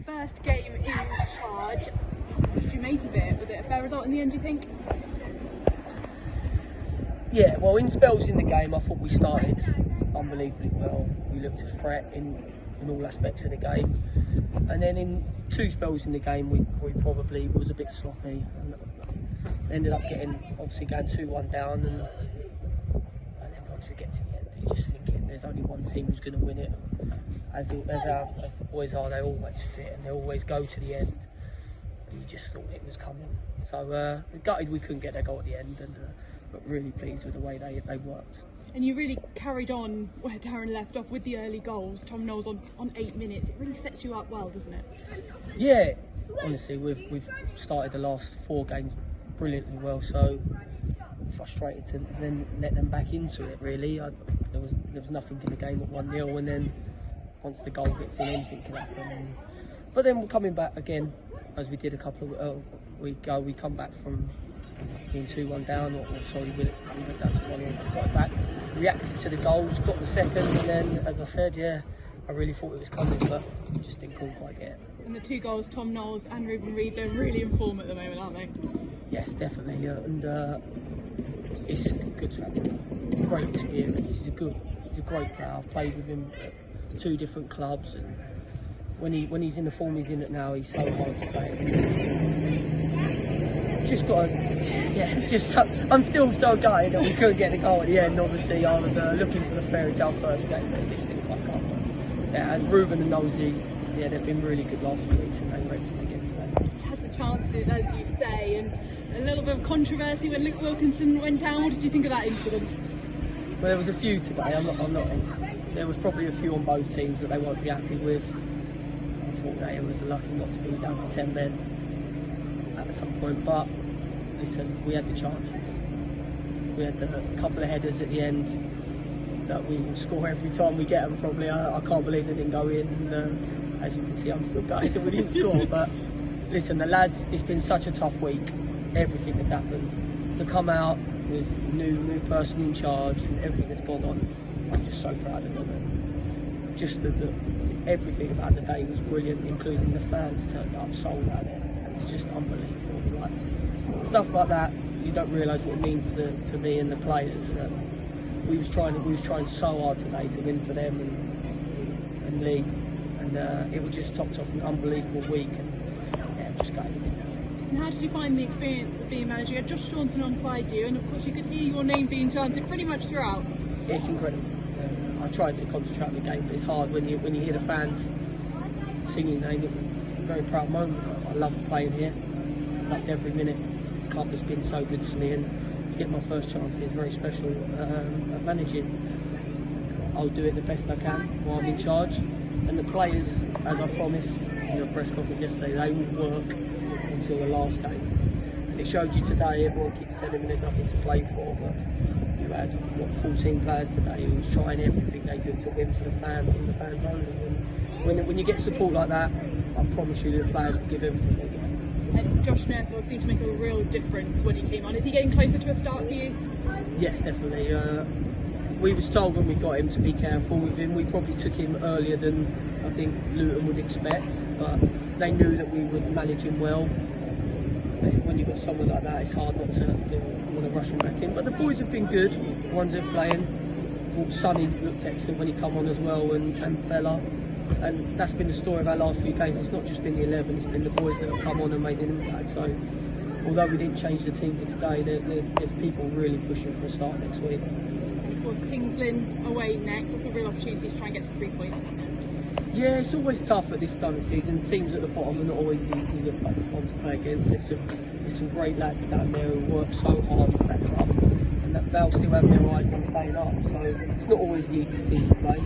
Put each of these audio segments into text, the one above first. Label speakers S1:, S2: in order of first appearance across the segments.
S1: first game in charge. What did you make of it? Was it a fair result in the end, do you think?
S2: Yeah, well, in spells in the game, I thought we started unbelievably well. We looked a threat in all aspects of the game. And then in two spells in the game, we probably was a bit sloppy. And ended up obviously going 2-1 down. And then once we get to the end, you're just thinking there's only one team who's going to win it. As the boys are, they always fit and they always go to the end. And you just thought it was coming. So gutted we couldn't get their goal at the end, but really pleased with the way they worked.
S1: And you really carried on where Darren left off with the early goals. Tom Knowles on 8 minutes. It really sets you up well, doesn't it?
S2: Yeah, honestly, we've started the last 4 games brilliantly well. So frustrated to then let them back into it. Really, there was nothing in the game at 1-0, and then once the goal gets in, anything can happen. But then we're coming back again, as we did a couple of weeks ago. We come back from being 2-1 down, or sorry, we went down to 1-1, got it back, reacted to the goals, got the second, and then, as I said, yeah, I really thought it was coming, but just didn't quite get it.
S1: And the 2 goals, Tom Knowles and Ruben Reid, they're really in form at the moment, aren't they?
S2: Yes, definitely, and it's good to have a great experience. He's a great player. I've played with him at 2 different clubs, and when he's in the form he's in it now, he's so hard to play. Just got to, I'm still so gutted that we couldn't get the goal at the end. Obviously, I was looking for the fairy tale first game, but this didn't quite come. Yeah, and Ruben and Nosey, yeah, they've been really good last few weeks, and they were excellent again today.
S1: You had the chances, as you say, and a little bit of controversy when Luke Wilkinson went down. What did you think of that incident?
S2: Well, there was a few today. I'm not. There was probably a few on both teams that they won't be happy with. I thought that it was lucky not to be down to 10 men at some point, but listen, we had the chances. We had a couple of headers at the end that we will score every time we get them. Probably, I can't believe they didn't go in. And, as you can see, I'm still gutted that we didn't score. But listen, the lads, it's been such a tough week. Everything that's happened, to come out with new person in charge and everything that's gone on, I'm just so proud of them. And just everything about the day was brilliant, including the fans turned up, sold out there. It's just unbelievable. Like, stuff like that, you don't realise what it means to me and the players. We was trying so hard today to win for them and Lee, and it was just topped off an unbelievable week. And yeah, just gutted.
S1: And how did you find the experience of being manager? You had Josh Staunton onside you, and of course you could hear your name being chanted pretty much throughout.
S2: It's incredible. I tried to concentrate on the game, but it's hard when you hear the fans singing your name. It's a very proud moment. I love playing here. Loved every minute. The club has been so good to me, and to get my first chance is very special at managing. I'll do it the best I can while I'm in charge, and the players, as I promised in the press conference yesterday, they will work until the last game. And it showed you today. Everyone keeps telling me there's nothing to play for, but you had 14 players today who was trying everything they could to win for the fans and the fans only. And when you get support like that, I promise you the players will give everything they get.
S1: And Josh Nairfield seemed to make a real difference when he came on. Is he getting closer to a start for you?
S2: Yes, definitely. We was told when we got him to be careful with him. We probably took him earlier than I think Luton would expect, but they knew that we would manage him well. When you've got someone like that, it's hard not to want to rush him back in. But the boys have been good, the ones who've playing. I thought Sonny looked excellent when he come on as well, and Fella. And that's been the story of our last few games. It's not just been the 11, it's been the boys that have come on and made an impact. So although we didn't change the team for today, there's people really pushing for a start next week.
S1: Of course, Kingsland away next. That's a real opportunity to try and get some 3 points.
S2: Yeah, it's always tough at this time of the season. Teams at the bottom are not always easy to play against. There's some great lads down there who work so hard for that club, and they'll still have their eyes on staying up. So it's not always the easiest team to play.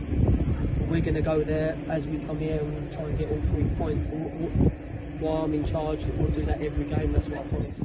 S2: But we're going to go there as we come here and try and get all 3 points. And while I'm in charge, we'll do that every game. That's what I promise.